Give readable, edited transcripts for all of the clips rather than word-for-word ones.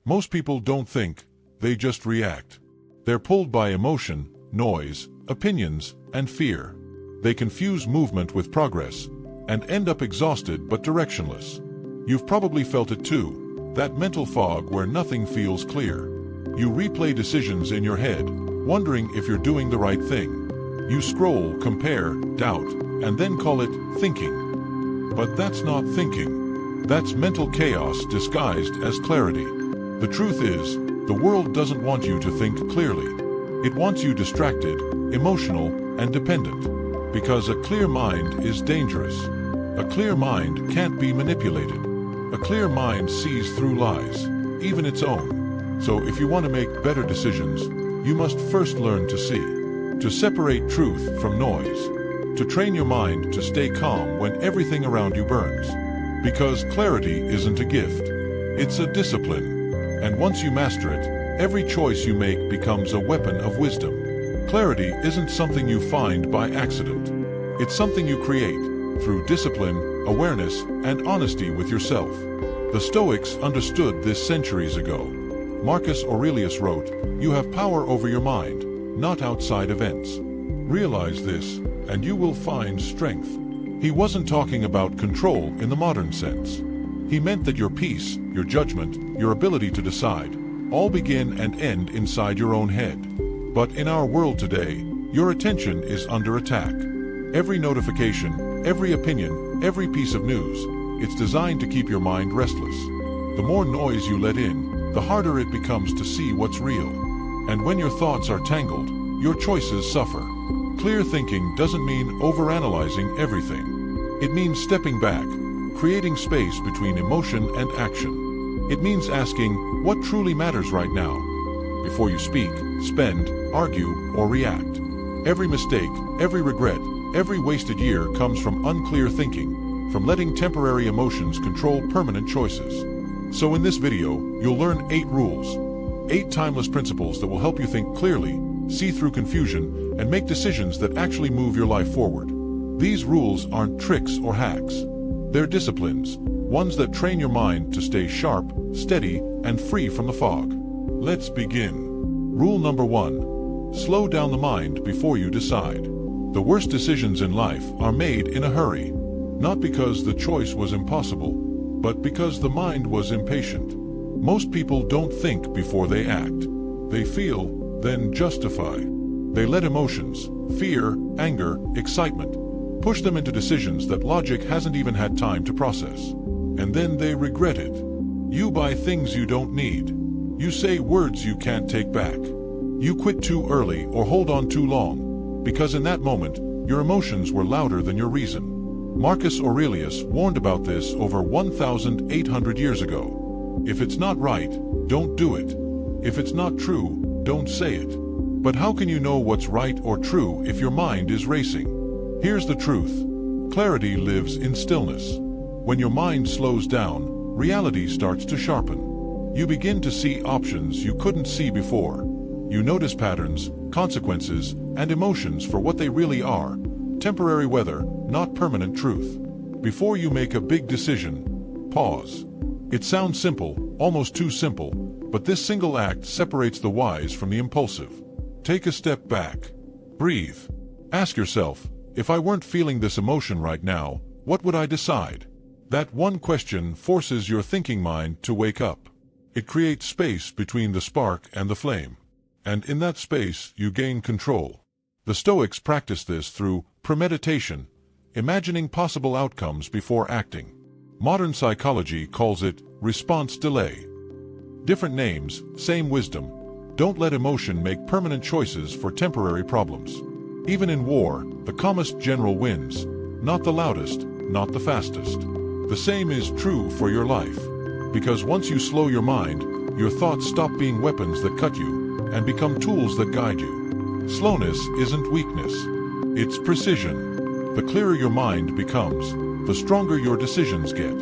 Most people don't think, they just react. They're pulled by emotion, noise, opinions, and fear. They confuse movement with progress, and end up exhausted but directionless. You've probably felt it too, that mental fog where nothing feels clear. You replay decisions in your head, wondering if you're doing the right thing. You scroll, compare, doubt, and then call it thinking. But that's not thinking. That's mental chaos disguised as clarity. The truth is, the world doesn't want you to think clearly. It wants you distracted, emotional, and dependent. Because a clear mind is dangerous. A clear mind can't be manipulated. A clear mind sees through lies, even its own. So if you want to make better decisions, you must first learn to see. To separate truth from noise. To train your mind to stay calm when everything around you burns. Because clarity isn't a gift. It's a discipline. And once you master it, every choice you make becomes a weapon of wisdom. Clarity isn't something you find by accident. It's something you create through discipline, awareness, and honesty with yourself. The Stoics understood this centuries ago. Marcus Aurelius wrote, "You have power over your mind, not outside events. Realize this, and you will find strength." He wasn't talking about control in the modern sense. He meant that your peace, your judgment, your ability to decide, all begin and end inside your own head. But in our world today, your attention is under attack. Every notification, every opinion, every piece of news, it's designed to keep your mind restless. The more noise you let in, the harder it becomes to see what's real. And when your thoughts are tangled, your choices suffer. Clear thinking doesn't mean overanalyzing everything. It means stepping back, creating space between emotion and action. It means asking, what truly matters right now? Before you speak, spend, argue, or react. Every mistake, every regret, every wasted year comes from unclear thinking, from letting temporary emotions control permanent choices. So in this video, you'll learn 8 rules. 8 timeless principles that will help you think clearly, see through confusion, and make decisions that actually move your life forward. These rules aren't tricks or hacks. They're disciplines, ones that train your mind to stay sharp, steady, and free from the fog. Let's begin. Rule number 1. Slow down the mind before you decide. The worst decisions in life are made in a hurry. Not because the choice was impossible, but because the mind was impatient. Most people don't think before they act. They feel, then justify. They let emotions, fear, anger, excitement, push them into decisions that logic hasn't even had time to process. And then they regret it. You buy things you don't need. You say words you can't take back. You quit too early or hold on too long, because in that moment, your emotions were louder than your reason. Marcus Aurelius warned about this over 1,800 years ago. If it's not right, don't do it. If it's not true, don't say it. But how can you know what's right or true if your mind is racing? Here's the truth. Clarity lives in stillness. When your mind slows down, reality starts to sharpen. You begin to see options you couldn't see before. You notice patterns, consequences, and emotions for what they really are. Temporary weather, not permanent truth. Before you make a big decision, pause. It sounds simple, almost too simple, but this single act separates the wise from the impulsive. Take a step back. Breathe. Ask yourself, if I weren't feeling this emotion right now, what would I decide? That one question forces your thinking mind to wake up. It creates space between the spark and the flame. And in that space, you gain control. The Stoics practice this through premeditation, imagining possible outcomes before acting. Modern psychology calls it response delay. Different names, same wisdom. Don't let emotion make permanent choices for temporary problems. Even in war, the calmest general wins, not the loudest, not the fastest. The same is true for your life. Because once you slow your mind, your thoughts stop being weapons that cut you and become tools that guide you. Slowness isn't weakness. It's precision. The clearer your mind becomes, the stronger your decisions get.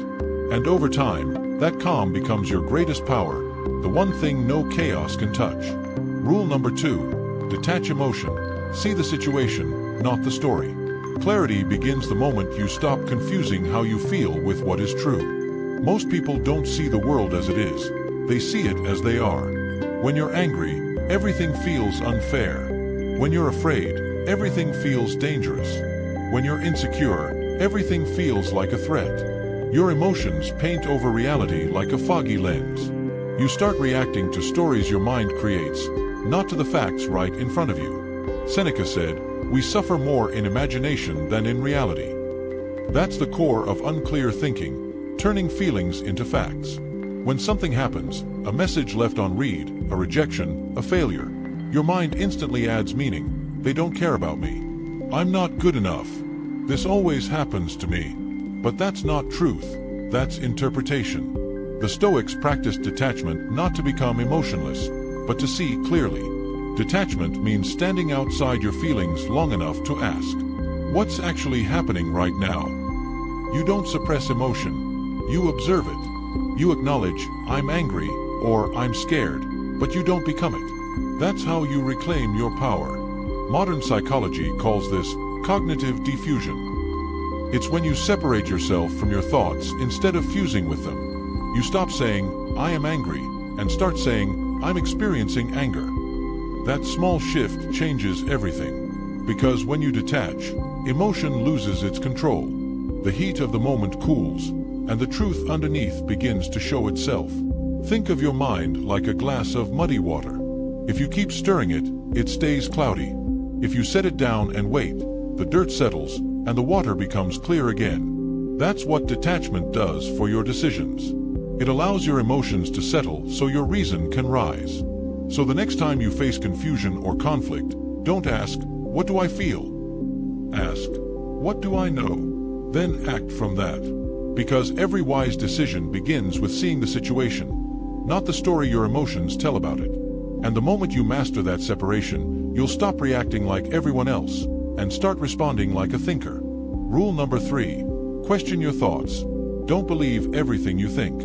And over time, that calm becomes your greatest power, the one thing no chaos can touch. Rule number 2. Detach emotion. See the situation, not the story. Clarity begins the moment you stop confusing how you feel with what is true. Most people don't see the world as it is. They see it as they are. When you're angry, everything feels unfair. When you're afraid, everything feels dangerous. When you're insecure, everything feels like a threat. Your emotions paint over reality like a foggy lens. You start reacting to stories your mind creates, not to the facts right in front of you. Seneca said, "We suffer more in imagination than in reality." That's the core of unclear thinking, turning feelings into facts. When something happens, a message left on read, a rejection, a failure, your mind instantly adds meaning. They don't care about me. I'm not good enough. This always happens to me. But that's not truth. That's interpretation. The Stoics practiced detachment not to become emotionless, but to see clearly. Detachment means standing outside your feelings long enough to ask, what's actually happening right now? You don't suppress emotion. You observe it. You acknowledge, I'm angry, or I'm scared, but you don't become it. That's how you reclaim your power. Modern psychology calls this cognitive diffusion. It's when you separate yourself from your thoughts instead of fusing with them. You stop saying, I am angry, and start saying, I'm experiencing anger. That small shift changes everything. Because when you detach, emotion loses its control. The heat of the moment cools, and the truth underneath begins to show itself. Think of your mind like a glass of muddy water. If you keep stirring it, it stays cloudy. If you set it down and wait, the dirt settles, and the water becomes clear again. That's what detachment does for your decisions. It allows your emotions to settle so your reason can rise. So the next time you face confusion or conflict, don't ask, what do I feel? Ask, what do I know? Then act from that. Because every wise decision begins with seeing the situation, not the story your emotions tell about it. And the moment you master that separation, you'll stop reacting like everyone else and start responding like a thinker. Rule number 3. Question your thoughts. Don't believe everything you think.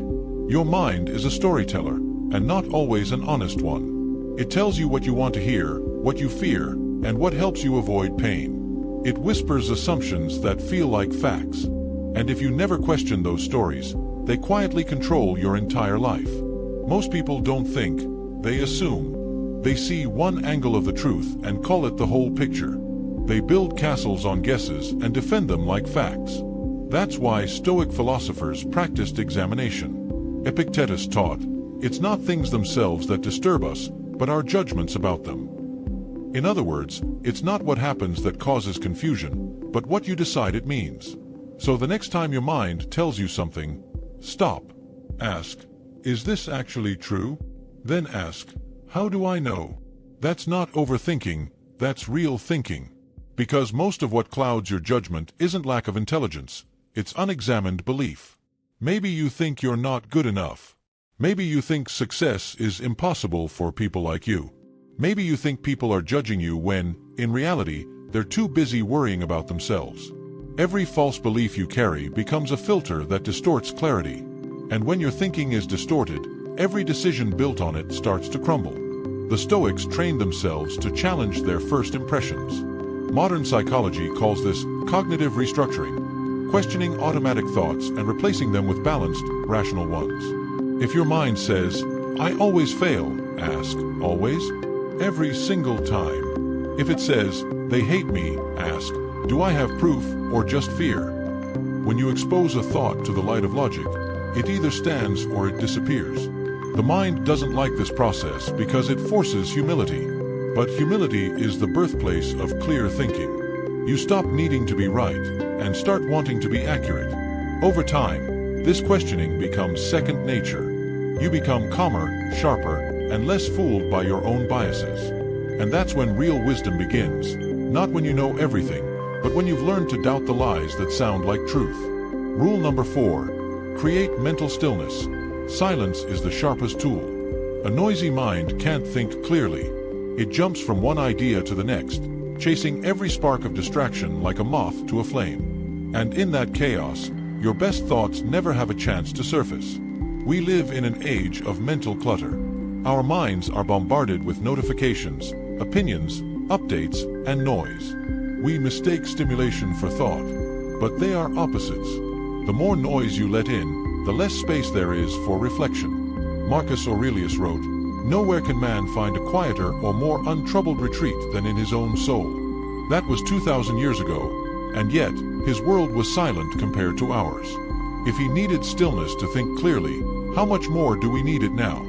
Your mind is a storyteller, and not always an honest one. It tells you what you want to hear, what you fear, and what helps you avoid pain. It whispers assumptions that feel like facts. And if you never question those stories, they quietly control your entire life. Most people don't think, they assume. They see one angle of the truth and call it the whole picture. They build castles on guesses and defend them like facts. That's why Stoic philosophers practiced examination. Epictetus taught, it's not things themselves that disturb us, but our judgments about them. In other words, it's not what happens that causes confusion, but what you decide it means. So the next time your mind tells you something, stop. Ask, is this actually true? Then ask, how do I know? That's not overthinking, that's real thinking. Because most of what clouds your judgment isn't lack of intelligence, it's unexamined belief. Maybe you think you're not good enough. Maybe you think success is impossible for people like you. Maybe you think people are judging you when, in reality, they're too busy worrying about themselves. Every false belief you carry becomes a filter that distorts clarity. And when your thinking is distorted, every decision built on it starts to crumble. The Stoics trained themselves to challenge their first impressions. Modern psychology calls this cognitive restructuring, questioning automatic thoughts and replacing them with balanced, rational ones. If your mind says, I always fail, ask, always? Every single time. If it says, they hate me, ask, do I have proof or just fear? When you expose a thought to the light of logic, it either stands or it disappears. The mind doesn't like this process because it forces humility. But humility is the birthplace of clear thinking. You stop needing to be right and start wanting to be accurate. Over time, this questioning becomes second nature. You become calmer, sharper, and less fooled by your own biases. And that's when real wisdom begins. Not when you know everything, but when you've learned to doubt the lies that sound like truth. Rule number 4. Create mental stillness. Silence is the sharpest tool. A noisy mind can't think clearly. It jumps from one idea to the next, chasing every spark of distraction like a moth to a flame. And in that chaos, your best thoughts never have a chance to surface. We live in an age of mental clutter. Our minds are bombarded with notifications, opinions, updates, and noise. We mistake stimulation for thought, but they are opposites. The more noise you let in, the less space there is for reflection. Marcus Aurelius wrote, "Nowhere can man find a quieter or more untroubled retreat than in his own soul." That was 2,000 years ago, and yet, his world was silent compared to ours. If he needed stillness to think clearly, how much more do we need it now?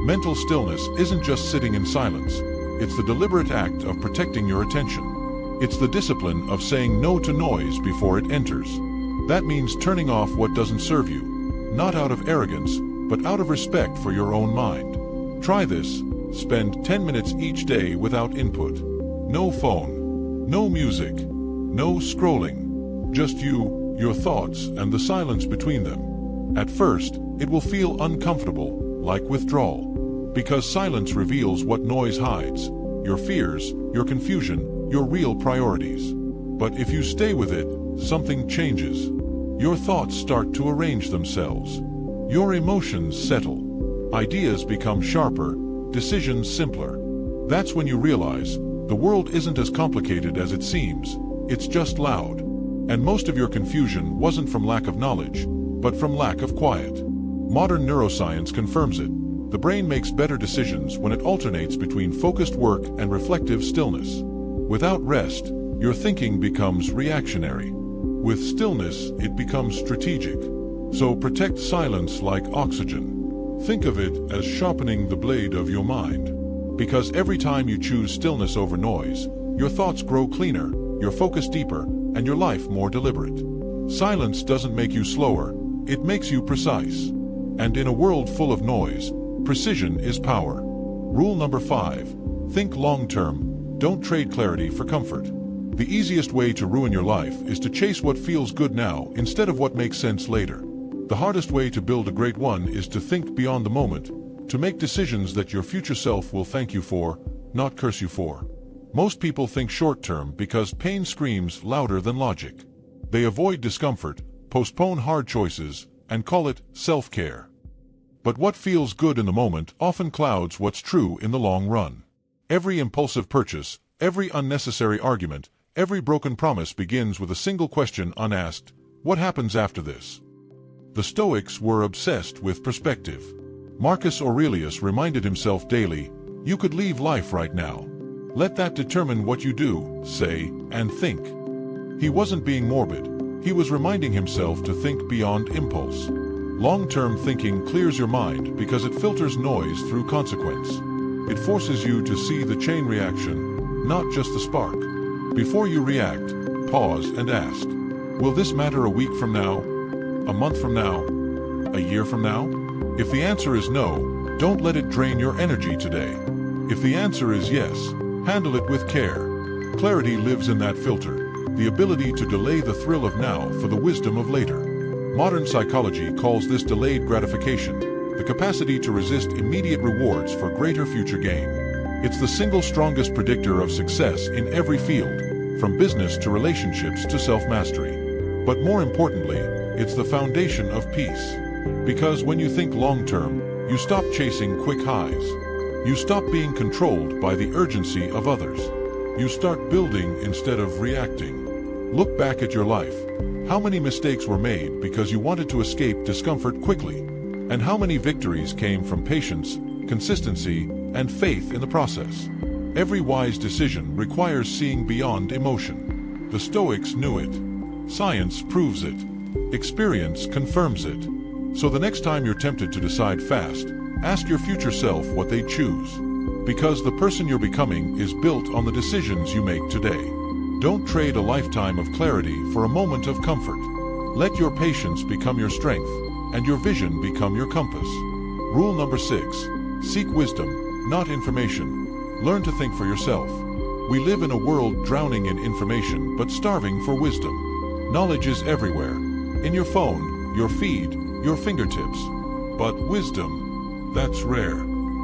Mental stillness isn't just sitting in silence. It's the deliberate act of protecting your attention. It's the discipline of saying no to noise before it enters. That means turning off what doesn't serve you, not out of arrogance, but out of respect for your own mind. Try this. Spend 10 minutes each day without input. No phone, no music, no scrolling. Just you, your thoughts, and the silence between them. At first, it will feel uncomfortable, like withdrawal. Because silence reveals what noise hides: your fears, your confusion, your real priorities. But if you stay with it, something changes. Your thoughts start to arrange themselves. Your emotions settle. Ideas become sharper, decisions simpler. That's when you realize the world isn't as complicated as it seems. It's just loud. And most of your confusion wasn't from lack of knowledge, but from lack of quiet. Modern neuroscience confirms it. The brain makes better decisions when it alternates between focused work and reflective stillness. Without rest, your thinking becomes reactionary. With stillness, it becomes strategic. So protect silence like oxygen. Think of it as sharpening the blade of your mind. Because every time you choose stillness over noise, your thoughts grow cleaner, your focus deeper, and your life more deliberate. Silence doesn't make you slower, it makes you precise. And in a world full of noise, precision is power. Rule number 5. Think long-term. Don't trade clarity for comfort. The easiest way to ruin your life is to chase what feels good now instead of what makes sense later. The hardest way to build a great one is to think beyond the moment, to make decisions that your future self will thank you for, not curse you for. Most people think short-term because pain screams louder than logic. They avoid discomfort, postpone hard choices, and call it self-care. But what feels good in the moment often clouds what's true in the long run. Every impulsive purchase, every unnecessary argument, every broken promise begins with a single question unasked: what happens after this? The Stoics were obsessed with perspective. Marcus Aurelius reminded himself daily, "You could leave life right now. Let that determine what you do, say, and think." He wasn't being morbid. He was reminding himself to think beyond impulse. Long-term thinking clears your mind because it filters noise through consequence. It forces you to see the chain reaction, not just the spark. Before you react, pause and ask, will this matter a week from now? A month from now? A year from now? If the answer is no, don't let it drain your energy today. If the answer is yes, handle it with care. Clarity lives in that filter, the ability to delay the thrill of now for the wisdom of later. Modern psychology calls this delayed gratification, the capacity to resist immediate rewards for greater future gain. It's the single strongest predictor of success in every field, from business to relationships to self-mastery. But more importantly, it's the foundation of peace. Because when you think long-term, you stop chasing quick highs. You stop being controlled by the urgency of others. You start building instead of reacting. Look back at your life. How many mistakes were made because you wanted to escape discomfort quickly? And how many victories came from patience, consistency, and faith in the process? Every wise decision requires seeing beyond emotion. The Stoics knew it. Science proves it. Experience confirms it. So the next time you're tempted to decide fast, ask your future self what they'd choose. Because the person you're becoming is built on the decisions you make today. Don't trade a lifetime of clarity for a moment of comfort. Let your patience become your strength, and your vision become your compass. Rule number 6. Seek wisdom, not information. Learn to think for yourself. We live in a world drowning in information but starving for wisdom. Knowledge is everywhere. In your phone, your feed, your fingertips. But wisdom, that's rare.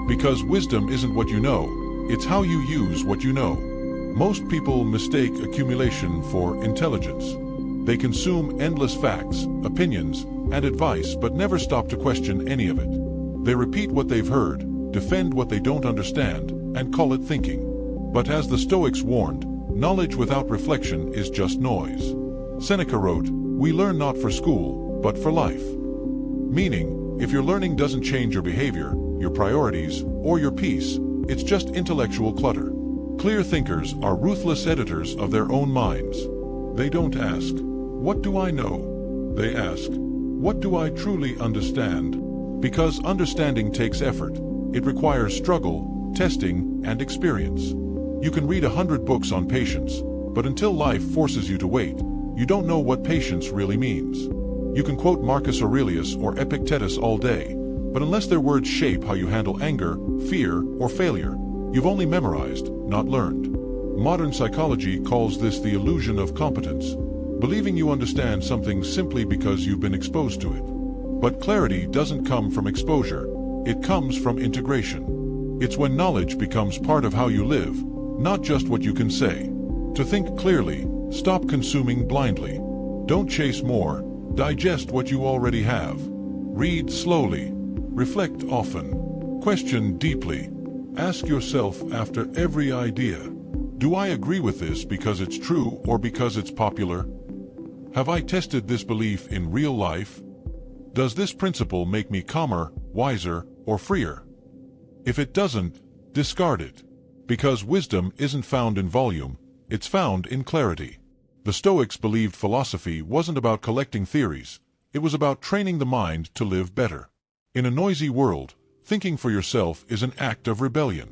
Because wisdom isn't what you know, it's how you use what you know. Most people mistake accumulation for intelligence. They consume endless facts, opinions, and advice but never stop to question any of it. They repeat what they've heard, defend what they don't understand, and call it thinking. But as the Stoics warned, knowledge without reflection is just noise. Seneca wrote, "We learn not for school, but for life." Meaning, If your learning doesn't change your behavior, your priorities, or your peace, it's just intellectual clutter. Clear thinkers are ruthless editors of their own minds. They don't ask, "What do I know?" They ask, "What do I truly understand?" Because understanding takes effort. It requires struggle, testing, and experience. You can read 100 books on patience, but until life forces you to wait, you don't know what patience really means. You can quote Marcus Aurelius or Epictetus all day, but unless their words shape how you handle anger, fear, or failure, you've only memorized, not learned. Modern psychology calls this the illusion of competence, believing you understand something simply because you've been exposed to it. But clarity doesn't come from exposure, it comes from integration. It's when knowledge becomes part of how you live, not just what you can say. To think clearly, stop consuming blindly. Don't chase more, digest what you already have. Read slowly, reflect often, question deeply. Ask yourself after every idea, do I agree with this because it's true or because it's popular? Have I tested this belief in real life? Does this principle make me calmer, wiser, or freer? If it doesn't, discard it. Because wisdom isn't found in volume, it's found in clarity. The Stoics believed philosophy wasn't about collecting theories, it was about training the mind to live better. In a noisy world, thinking for yourself is an act of rebellion.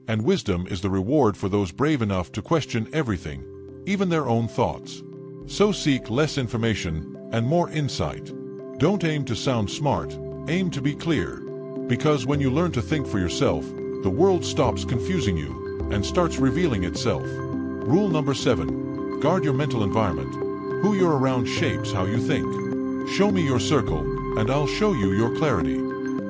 And wisdom is the reward for those brave enough to question everything, even their own thoughts. So seek less information and more insight. Don't aim to sound smart, aim to be clear. Because when you learn to think for yourself, the world stops confusing you and starts revealing itself. Rule number 7. Guard your mental environment. Who you're around shapes how you think. Show me your circle, and I'll show you your clarity.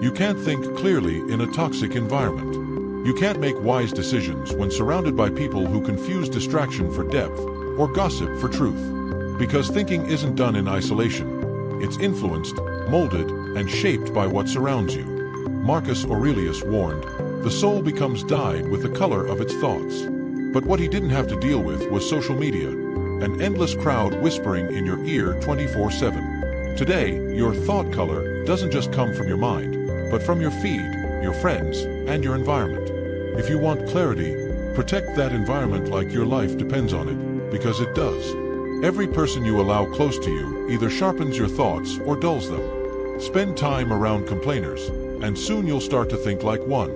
You can't think clearly in a toxic environment. You can't make wise decisions when surrounded by people who confuse distraction for depth or gossip for truth. Because thinking isn't done in isolation. It's influenced, molded, and shaped by what surrounds you. Marcus Aurelius warned, "The soul becomes dyed with the color of its thoughts." But what he didn't have to deal with was social media, an endless crowd whispering in your ear 24/7. Today, your thought color doesn't just come from your mind, but from your feed, your friends, and your environment. If you want clarity, protect that environment like your life depends on it, because it does. Every person you allow close to you either sharpens your thoughts or dulls them. Spend time around complainers, and soon you'll start to think like one.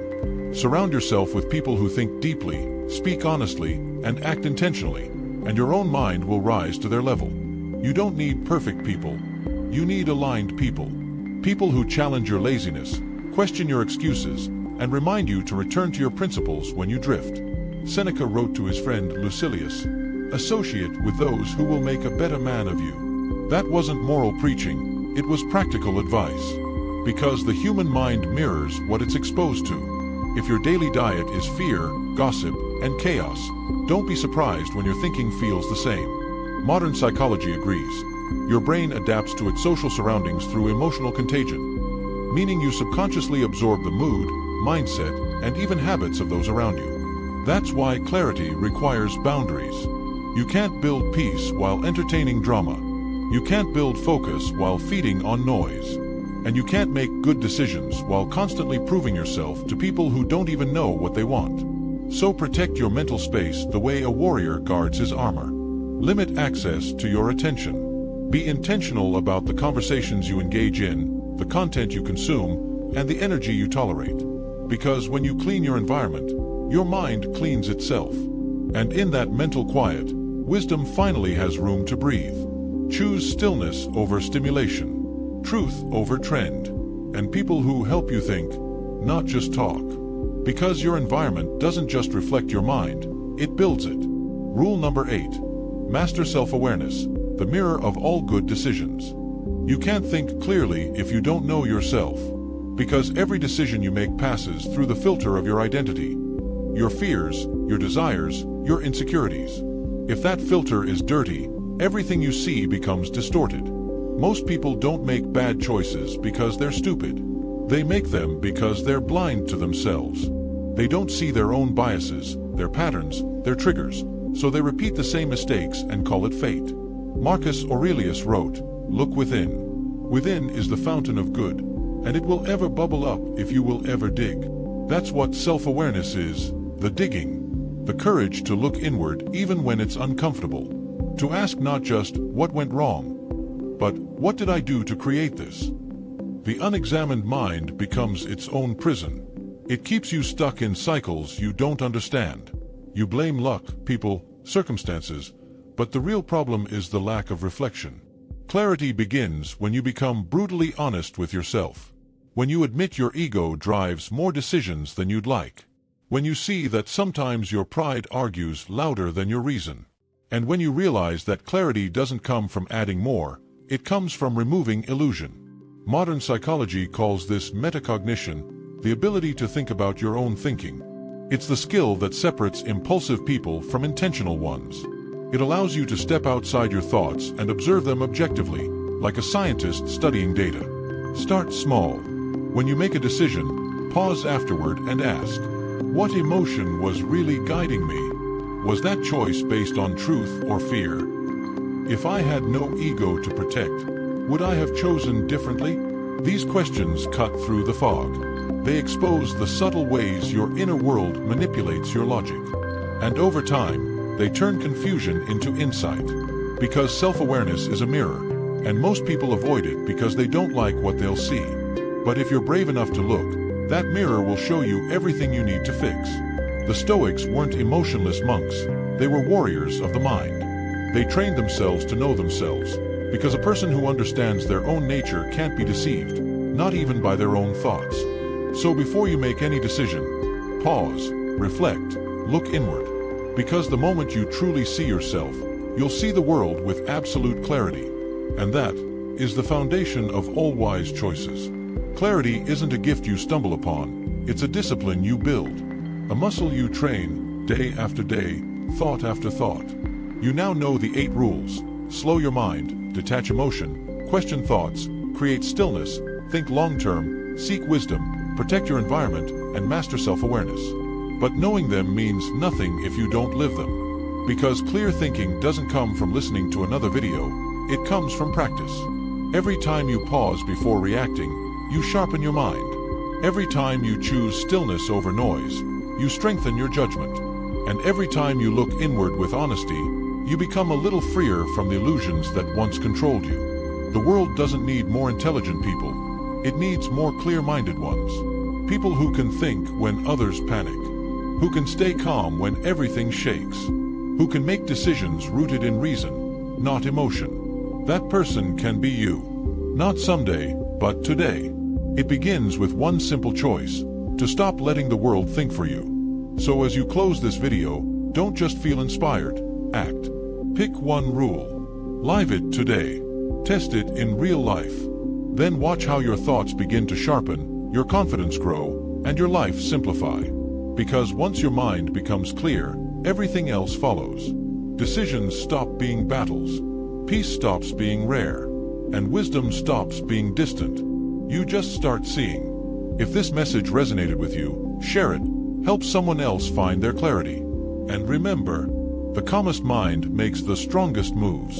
Surround yourself with people who think deeply, speak honestly, and act intentionally, and your own mind will rise to their level. You don't need perfect people. You need aligned people. People who challenge your laziness, question your excuses, and remind you to return to your principles when you drift. Seneca wrote to his friend Lucilius, "Associate with those who will make a better man of you." That wasn't moral preaching, it was practical advice. Because the human mind mirrors what it's exposed to. If your daily diet is fear, gossip, and chaos, don't be surprised when your thinking feels the same. Modern psychology agrees. Your brain adapts to its social surroundings through emotional contagion, meaning you subconsciously absorb the mood, mindset, and even habits of those around you. That's why clarity requires boundaries. You can't build peace while entertaining drama. You can't build focus while feeding on noise. And you can't make good decisions while constantly proving yourself to people who don't even know what they want. So protect your mental space the way a warrior guards his armor. Limit access to your attention. Be intentional about the conversations you engage in, the content you consume, and the energy you tolerate. Because when you clean your environment, your mind cleans itself. And in that mental quiet, wisdom finally has room to breathe. Choose stillness over stimulation. Truth over trend, and people who help you think, not just talk. Because your environment doesn't just reflect your mind, it builds it. Rule number 8. Master self-awareness, the mirror of all good decisions. You can't think clearly if you don't know yourself. Because every decision you make passes through the filter of your identity. Your fears, your desires, your insecurities. If that filter is dirty, everything you see becomes distorted. Most people don't make bad choices because they're stupid. They make them because they're blind to themselves. They don't see their own biases, their patterns, their triggers, so they repeat the same mistakes and call it fate. Marcus Aurelius wrote, "Look within. Within is the fountain of good, and it will ever bubble up if you will ever dig. That's what self-awareness is, the digging, the courage to look inward even when it's uncomfortable, to ask not just what went wrong, but what did I do to create this? The unexamined mind becomes its own prison. It keeps you stuck in cycles you don't understand. You blame luck, people, circumstances, but the real problem is the lack of reflection. Clarity begins when you become brutally honest with yourself. When you admit your ego drives more decisions than you'd like. When you see that sometimes your pride argues louder than your reason. And when you realize that clarity doesn't come from adding more, it comes from removing illusion. Modern psychology calls this metacognition, the ability to think about your own thinking. It's the skill that separates impulsive people from intentional ones. It allows you to step outside your thoughts and observe them objectively, like a scientist studying data. Start small. When you make a decision, pause afterward and ask, what emotion was really guiding me? Was that choice based on truth or fear? If I had no ego to protect, would I have chosen differently? These questions cut through the fog. They expose the subtle ways your inner world manipulates your logic. And over time, they turn confusion into insight. Because self-awareness is a mirror, and most people avoid it because they don't like what they'll see. But if you're brave enough to look, that mirror will show you everything you need to fix. The Stoics weren't emotionless monks, they were warriors of the mind. They trained themselves to know themselves. Because a person who understands their own nature can't be deceived, not even by their own thoughts. So before you make any decision, pause, reflect, look inward. Because the moment you truly see yourself, you'll see the world with absolute clarity. And that is the foundation of all wise choices. Clarity isn't a gift you stumble upon, it's a discipline you build. A muscle you train, day after day, thought after thought. You now know the 8 rules. Slow your mind. Detach emotion, question thoughts, create stillness, think long-term, seek wisdom, protect your environment, and master self-awareness. But knowing them means nothing if you don't live them. Because clear thinking doesn't come from listening to another video, it comes from practice. Every time you pause before reacting, you sharpen your mind. Every time you choose stillness over noise, you strengthen your judgment. And every time you look inward with honesty, you become a little freer from the illusions that once controlled you. The world doesn't need more intelligent people. It needs more clear-minded ones. People who can think when others panic. Who can stay calm when everything shakes. Who can make decisions rooted in reason, not emotion. That person can be you. Not someday, but today. It begins with one simple choice: to stop letting the world think for you. So as you close this video, don't just feel inspired. Act. Pick one rule. Live it today. Test it in real life. Then watch how your thoughts begin to sharpen, your confidence grow, and your life simplify. Because once your mind becomes clear, everything else follows. Decisions stop being battles. Peace stops being rare. And wisdom stops being distant. You just start seeing. If this message resonated with you, share it. Help someone else find their clarity. And remember, the calmest mind makes the strongest moves.